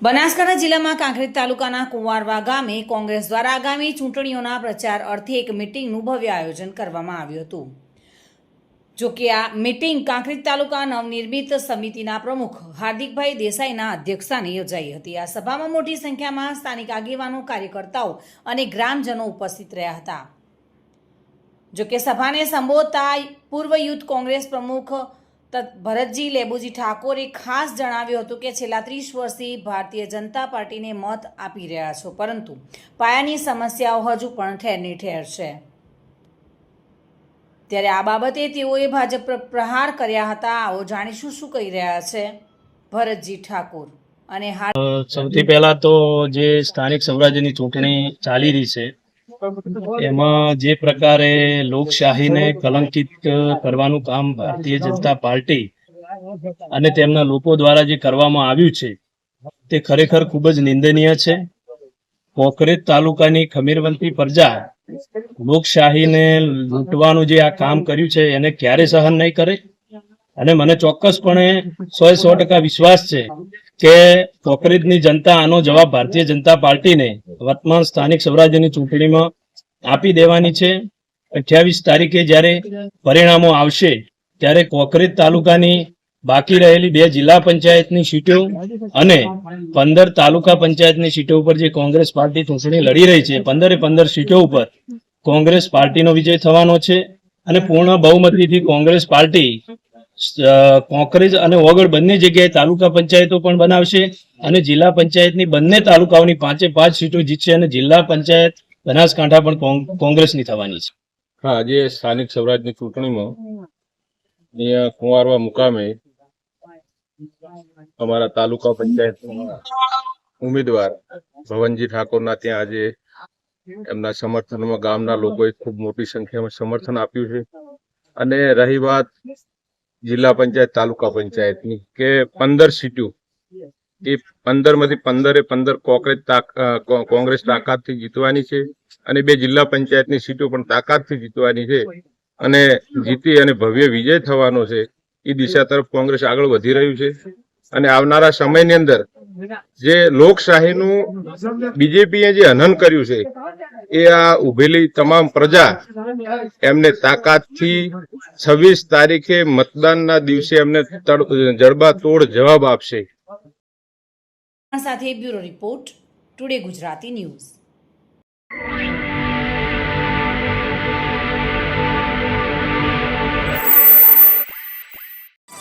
બનાસકાંઠા જિલ્લામાં કાંકરેજ તાલુકાના કુંવારવા ગામે કોંગ્રેસ દ્વારા આગામી ચૂંટણીઓના પ્રચાર અર્થે એક મીટિંગનું ભવ્ય આયોજન કરવામાં આવ્યું હતું। જો કે આ મીટિંગ કાંકરેજ તાલુકા નવનિર્મિત સમિતિના પ્રમુખ હાર્દિકભાઈ દેસાઈના અધ્યક્ષસ્થાને યોજાઈ હતી। આ સભામાં મોટી સંખ્યામાં સ્થાનિક આગેવાનો, કાર્યકર્તાઓ અને ગ્રામજનો ઉપસ્થિત રહ્યા હતા। જો કે સભાને સંબોધતા પૂર્વ યુથ કોંગ્રેસ પ્રમુખ ભરતજી લેબુજી ઠાકોરે ખાસ જણાવ્યું હતું કે છેલ્લા 30 વર્ષથી ભારતીય જનતા પાર્ટીને મત આપી રહ્યા છો, પરંતુ પાયાની સમસ્યાઓ હજુ પણ ઠેરની ઠેર છે। ત્યારે આ બાબતે તેઓએ ભાજપ પર પ્રહાર કર્યા હતા। આવો જાણીશું શું કહી રહ્યા છે ભરતજી ઠાકોર। અને સૌથી પહેલા તો જે સ્થાનિક સ્વરાજ્યની ચૂંટણી ચાલી રહી છે એમાં જે પ્રકારે લોકશાહીને કલંકિત કરવાનું કામ ભારતીય જનતા પાર્ટી અને તેમના લોકો દ્વારા જે કરવામાં આવ્યું છે તે ખરેખર ખૂબ જ નિંદનીય છે। કોંકરેજ તાલુકાની ખમીરવંતી પ્રજા લોકશાહીને લૂંટવાનું જે આ કામ કર્યું છે એને ક્યારે સહન નહીં કરે। અને મને ચોક્કસપણે 100% વિશ્વાસ છે કે કોંકરેજની જનતા આનો જવાબ ભારતીય જનતા પાર્ટીને વર્તમાન સ્થાનિક સ્વરાજ્યની ચૂંટણીમાં આપી દેવાની છે। 28 તારીખે જ્યારે પરિણામો આવશે ત્યારે કોંકરેજ તાલુકાની બાકી રહેલી 2 જિલ્લા પંચાયતની સીટો અને 15 તાલુકા પંચાયતની સીટો ઉપર જે કોંગ્રેસ પાર્ટી ચૂંટણી લડી રહી છે 15 સીટો ઉપર કોંગ્રેસ પાર્ટીનો વિજય થવાનો છે અને પૂર્ણ બહુમતીથી કોંગ્રેસ પાર્ટી કોંકરેજ અને ઓગળ બંને જગ્યાએ તાલુકા પંચાયતો પણ બનાવશે અને જિલ્લા પંચાયતની બંને તાલુકાઓની 5 સીટો જીતશે અને જિલ્લા પંચાયત બનાસકાંઠા પણ કોંગ્રેસની થવાની છે। હા, આજે સ્થાનિક સ્વરાજની ચૂંટણીમાં અહીંયા કુંવારવા મુકામે અમારા તાલુકા પંચાયત ઉમેદવાર ભવનજી ઠાકોરના ત્યાં આજે એમના સમર્થનમાં ગામના લોકોએ ખૂબ મોટી સંખ્યામાં સમર્થન આપ્યું છે। અને રહી વાત જિલ્લા પંચાયત તાલુકા પંચાયતની કે 15 સીટો એ 15 માંથી 15 કોંગ્રેસ તાકાતથી જીતવાની છે અને 2 જિલ્લા પંચાયતની સીટો પણ તાકાતથી જીતવાની છે અને જીતી અને ભવ્ય વિજય થવાનો છે। એ દિશા તરફ કોંગ્રેસ આગળ વધી રહ્યું છે અને આવનારા સમયની અંદર જે લોકશાહીનું બીજેપીએ જે હનન કર્યું છે એ આ ઉભેલી તમામ પ્રજા એમને તાકાતથી 26 તારીખે મતદાનના દિવસે એમને જડબાતોડ જવાબ આપશે। સાથે bureau report, today Gujarati news.